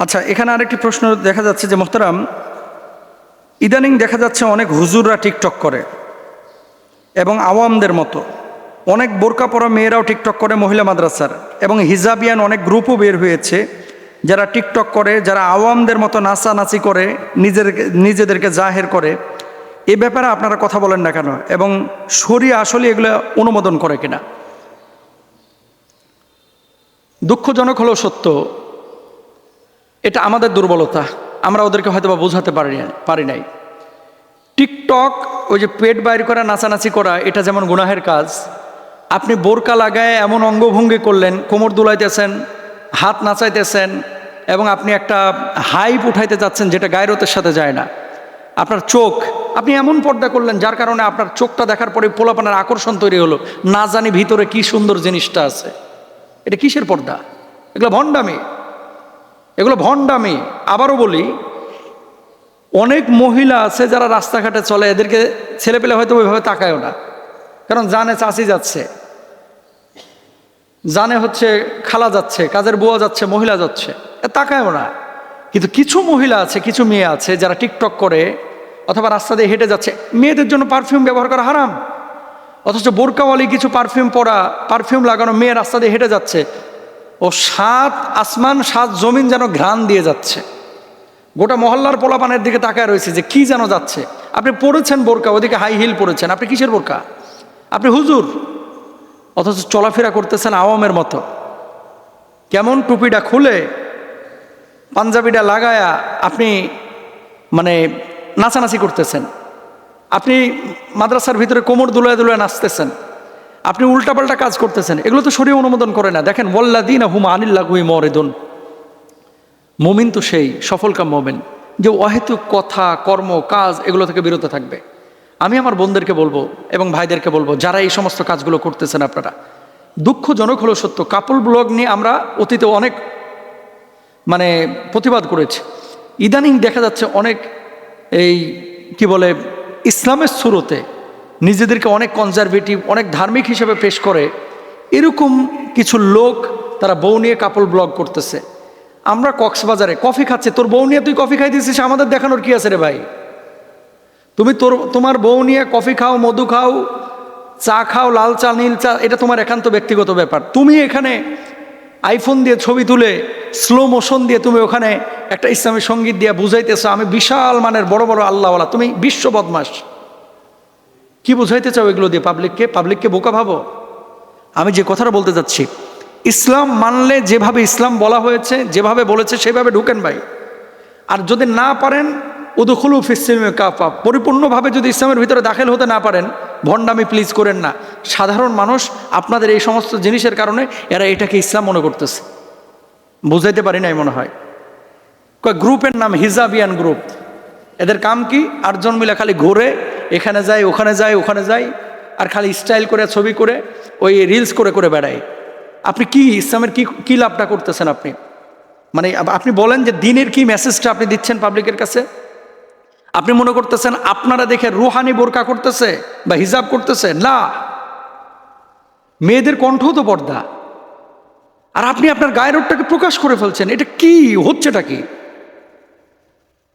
আচ্ছা, এখানে আরেকটি প্রশ্ন দেখা যাচ্ছে যে মোহতারাম, ইদানিং দেখা যাচ্ছে অনেক হুজুররা টিকটক করে এবং আওয়ামদের মতো অনেক বোরকা পরা মেয়েরাও টিকটক করে মহিলা মাদ্রাসার, এবং হিজাবিয়ান অনেক গ্রুপও বের হয়েছে যারা টিকটক করে, যারা আওয়ামদের মতো নাচানাচি করে, নিজেদেরকে জাহের করে। এ ব্যাপারে আপনারা কথা বলেন না কেন, এবং শরিয়া আসলে এগুলো অনুমোদন করে কিনা? দুঃখজনক হলেও সত্য, এটা আমাদের দুর্বলতা, আমরা ওদেরকে হয়তো বা বোঝাতে পারি নাই। টিকটক, ওই যে পেট বাইর করা, নাচানাচি করা, এটা যেমন গুনাহের কাজ। আপনি বোরকা লাগায় এমন অঙ্গভঙ্গি করলেন, কোমর দুলাইতেছেন, হাত নাচাইতেছেন, এবং আপনি একটা হাইপ উঠাইতে যাচ্ছেন যেটা গায়রতের সাথে যায় না। আপনার চোখ, আপনি এমন পর্দা করলেন যার কারণে আপনার চোখটা দেখার পরে পোলাপানের আকর্ষণ তৈরি হলো, না জানি ভিতরে কি সুন্দর জিনিসটা আছে। এটা কিসের পর্দা? এগুলো ভণ্ডামি, এগুলো ভণ্ডামি। আবারও বলি, অনেক মহিলা আছে যারা রাস্তাঘাটে চলে, এদেরকে ছেলেপেলে হয়তো ওইভাবে তাকায়ও না, কারণ জানে চাচি যাচ্ছে, জানে হচ্ছে খালা যাচ্ছে, কাজের বুয়া যাচ্ছে, মহিলা যাচ্ছে, তাকায়ও না। কিন্তু কিছু মহিলা আছে, কিছু মেয়ে আছে যারা টিকটক করে অথবা রাস্তা দিয়ে হেঁটে যাচ্ছে। মেয়েদের জন্য পারফিউম ব্যবহার করা হারাম, অথচ বোরকাওয়ালি কিছু পারফিউম পরা, পারফিউম লাগানো মেয়ে রাস্তা দিয়ে হেঁটে যাচ্ছে, ও সাত আসমান সাত জমিন যেন ঘ্রাণ দিয়ে যাচ্ছে। গোটা মহল্লার পোলাপানের দিকে তাকায় রয়েছে যে কি যেন যাচ্ছে। আপনি পরেছেন বোরকা, ওদিকে হাই হিল পরেছেন, আপনি কিসের বোরকা? আপনি হুজুর, অথচ চলাফেরা করতেছেন আওয়ামের মতো। কেমন টুপিটা খুলে পাঞ্জাবিটা লাগায়া আপনি মানে নাচানাচি করতেছেন, আপনি মাদ্রাসার ভিতরে কোমর দুলায় দুলায় নাচতেছেন, আপনি উল্টাপাল্টা কাজ করতেছেন। এগুলো তো শরীয়ত অনুমোদন করে না। দেখেন, ওয়াল্লাযীনা হুম আনিল লাগওয়ি মুরিদুন, মুমিন তো সেই সফলকাম মুমিন যে অহেতুক কথা, কর্ম, কাজ এগুলো থেকে বিরত থাকবে। আমি আমার বোনদেরকে বলবো এবং ভাইদেরকে বলবো, যারা এই সমস্ত কাজগুলো করতেছেন, আপনারা, দুঃখজনক হলো সত্য, কাপল ব্লগ নিয়ে আমরা অতীতে অনেক প্রতিবাদ করেছি। ইদানিং দেখা যাচ্ছে অনেক এই কি বলে ইসলামের শুরুতে নিজেদেরকে অনেক কনজারভেটিভ, অনেক ধার্মিক হিসেবে পেশ করে, এরকম কিছু লোক তারা বউ নিয়ে কাপল ব্লগ করতেছে। আমরা কক্সবাজারে কফি খাচ্ছে, তোর বউ নিয়ে তুই কফি খাই দিয়েছিস, আমাদের দেখানোর কি আছে রে ভাই? তুমি তোমার বউ নিয়ে কফি খাও, মধু খাও, চা খাও, লাল চা, নীল চা, এটা তোমার একান্ত ব্যক্তিগত ব্যাপার। তুমি এখানে আইফোন দিয়ে ছবি তুলে স্লো মোশন দিয়ে তুমি ওখানে একটা ইসলামী সঙ্গীত দিয়ে বুঝাইতেছো আমি বিশাল মানের বড় বড় আল্লাহওয়ালা, তুমি বিশ্ব বদমাস। কি বুঝাইতে চাও এগুলো দিয়ে? পাবলিককে বোকা ভাবো? আমি যে কথাটা বলতে যাচ্ছি, ইসলাম মানলে যেভাবে ইসলাম বলা হয়েছে, যেভাবে বলেছে সেভাবে ঢুকেন ভাই। আর যদি না পারেন, উদখুলু ফিস-সিলমি কাফা, পরিপূর্ণভাবে যদি ইসলামের ভিতরে দাখিল হতে না পারেন, ভণ্ডামি প্লিজ করেন না। সাধারণ মানুষ আপনাদের এই সমস্ত জিনিসের কারণে এরা এটাকে ইসলাম মনে করতেছে। বুঝাইতে পারি নাই মনে হয়। গ্রুপের নাম হিজাবিয়ান গ্রুপ। এদের কাম কি? 8 জন মিলে খালি ঘুরে, এখানে যায়, ওখানে যায়, ওখানে যায়, আর খালি স্টাইল করে, ছবি করে, ওই রিলস করে করে বেড়ায়। আপনি কি ইসলামের কি লাভটা করতেছেন? আপনি বলেন যে দিনের কি মেসেজটা আপনি দিচ্ছেন পাবলিকের কাছে? আপনি মনে করতেছেন আপনারা দেখে রুহানি বোরকা করতেছে বা হিজাব করতেছে? না, মেয়েদের কণ্ঠও তো পর্দা, আর আপনি আপনার গায়ের রোগটাকে প্রকাশ করে ফেলছেন। এটা কি হচ্ছেটা কি?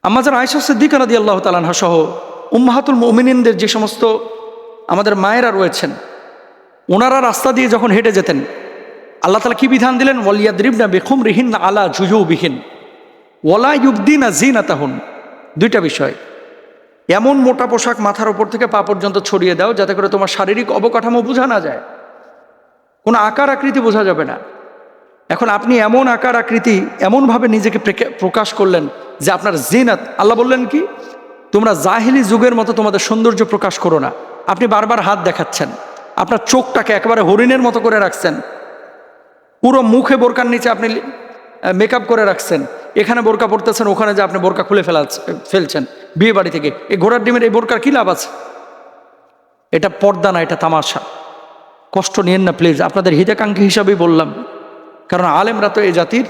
আম্মাজান আয়েশা সিদ্দিকা রাদিয়াল্লাহু তাআলা আনহা সহ উম্মাহাতুল মুমিনিনদের যে সমস্ত আমাদের মায়েরা রয়েছেন, ওনারা রাস্তা দিয়ে যখন হেঁটে যেতেন, আল্লাহ তাআলা কি বিধান দিলেন? ওয়ালিয়াদরিবনা বিখুমরিহিন্না আলা জুজুবিহিন ওয়ালা ইউবদিনা যিনাতাহুন। 2টা বিষয়। এমন মোটা পোশাক মাথার উপর থেকে পা পর্যন্ত ছড়িয়ে দাও যাতে করে তোমার শারীরিক অবকাঠামো বোঝা না যায়, কোনো আকার আকৃতি বোঝা যাবে না। এখন আপনি এমন আকার আকৃতি, এমনভাবে নিজেকে প্রকাশ করলেন যে আপনার জিনাত। আল্লাহ বললেন কি? তোমরা জাহিলি যুগের মতো তোমাদের সৌন্দর্য প্রকাশ করো না। আপনি বারবার হাত দেখাচ্ছেন, আপনার চোখটাকে একেবারে হরিণের মতো করে রাখছেন, পুরো মুখে বোরকার নিচে আপনি মেকআপ করে রাখছেন, এখানে বোরকা পরতেছেন, ওখানে যে আপনি বোরকা খুলে ফেলছেন বিয়ে বাড়ি থেকে। এই ঘোড়ার ডিমের এই বোরকার কী লাভ আছে? এটা পর্দা না, এটা তামাশা। কষ্ট নিয়েন না প্লিজ, আপনাদের হিতাকাঙ্ক্ষী হিসাবেই বললাম। কারণ আলেমরা তো এই জাতির,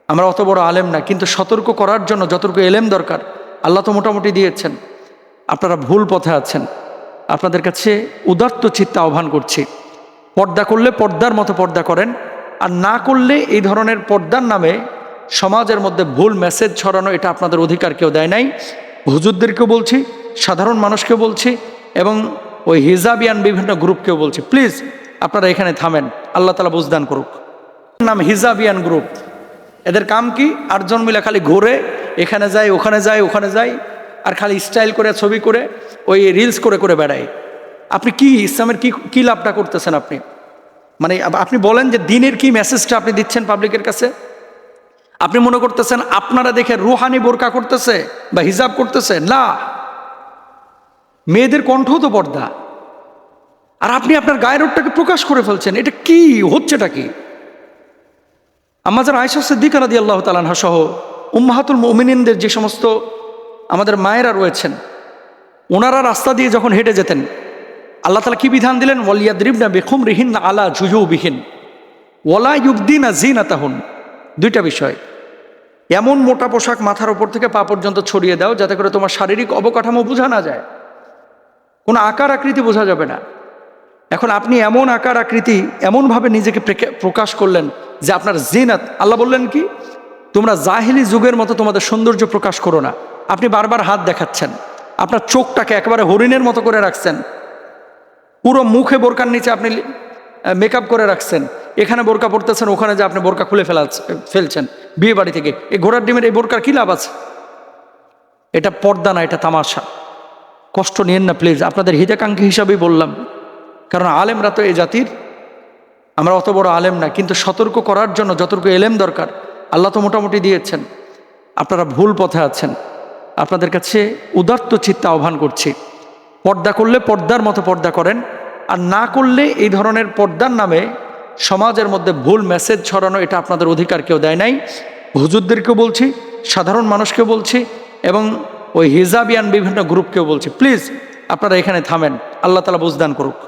আমরা অত বড় আলেম না, কিন্তু সতর্ক করার জন্য যতটুকু এলেম দরকার আল্লাহ তো মোটামুটি দিয়েছেন। আপনারা ভুল পথে আছেন। আপনাদের কাছে উদাত্ত চিত্তে আহ্বান করছি, পর্দা করলে পর্দার মতো পর্দা করেন, আর না করলে এই ধরনের পর্দার নামে সমাজের মধ্যে ভুল মেসেজ ছড়ানো এটা আপনাদের অধিকার কেউ দেয় নাই। হুজুরদেরকেও বলছি, সাধারণ মানুষকেও বলছি, এবং ওই হিজাবিয়ান বিভিন্ন গ্রুপকেও বলছি, প্লিজ আপনারা এখানে থামেন। আল্লাহ তাআলা বুঝদান করুক। নাম হিজাবিয়ান গ্রুপ। এদের কাম কি? 8 জন মিলে খালি ঘুরে, এখানে যায় ওখানে যায় ওখানে যায়, আর খালি স্টাইল করে ছবি করে ওই রিলস করে করে বেড়ায়। আপনি কি ইসলামের কি লাভটা করতেছেন আপনি? মানে আপনি বলেন যে দিনের কি মেসেজটা আপনি দিচ্ছেন পাবলিকের কাছে? আপনি মনে করতেছেন আপনারা দেখে রুহানি বোরকা করতেছে বা হিজাব করতেছে? না, মেয়েদের কণ্ঠও তো পর্দা, আর আপনি আপনার গায়ের রূপটাকে প্রকাশ করে ফেলছেন। এটা কি হচ্ছেটা কি? আমাদের আয়েশা সিদ্দিকা রাদিয়াল্লাহু তাআলা আনহা সহ উম্মাহাতুল মুমিনিনদের যে সমস্ত আমাদের মায়েরা রয়েছেন, ওনারা রাস্তা দিয়ে যখন হেঁটে যেতেন, আল্লাহ তাআলা কি বিধান দিলেন? ওয়ালিয়াদরিবনা বিখুমরিহিন্না আলা জুজুবিহিন ওয়ালা ইউবদিনা যিনাতাহুন। 2টা বিষয়। এমন মোটা পোশাক মাথার উপর থেকে পা পর্যন্ত ছড়িয়ে দাও যাতে করে তোমার শারীরিক অবকাঠামো বোঝা না যায়, কোনো আকার আকৃতি বোঝা যাবে না। এখন আপনি এমন আকার আকৃতি এমনভাবে নিজেকে প্রকাশ করলেন যে আপনার জিনাত। আল্লাহ বললেন কি? তোমরা জাহিলি যুগের মতো তোমাদের সৌন্দর্য প্রকাশ করো না। আপনি বারবার হাত দেখাচ্ছেন, আপনার চোখটাকে একেবারে হরিণের মতো করে রাখছেন, পুরো মুখে বোরকার নিচে আপনি মেকআপ করে রাখছেন, এখানে বোরকা পরতেছেন, ওখানে যে আপনি বোরকা খুলে ফেলছেন বিয়ে বাড়ি থেকে। এই ঘোড়ার ডিমের এই বোরকার কী লাভ আছে? এটা পর্দা না, এটা তামাশা। কষ্ট নিয়েন না প্লিজ, আপনাদের হিতাকাঙ্ক্ষী হিসাবেই বললাম। কারণ আলেমরা তো এই জাতির, আমরা অত বড় আলেম না, কিন্তু সতর্ক করার জন্য যতটুকু এলেম দরকার আল্লাহ তো মোটামুটি দিয়েছেন। আপনারা ভুল পথে আছেন। আপনাদের কাছে উদাত্ত চিত্তে আহ্বান করছি, পর্দা করলে পর্দার মতো পর্দা করেন, আর না করলে এই ধরনের পর্দার নামে সমাজের মধ্যে ভুল মেসেজ ছড়ানো এটা আপনাদের অধিকার কেউ দেয় নাই। হুজুরদেরকেও বলছি, সাধারণ মানুষকেও বলছি, এবং ওই হিজাবিয়ান বিভিন্ন গ্রুপকেও বলছি, প্লিজ আপনারা এখানে থামেন। আল্লাহ তাআলা বুঝদান করুক।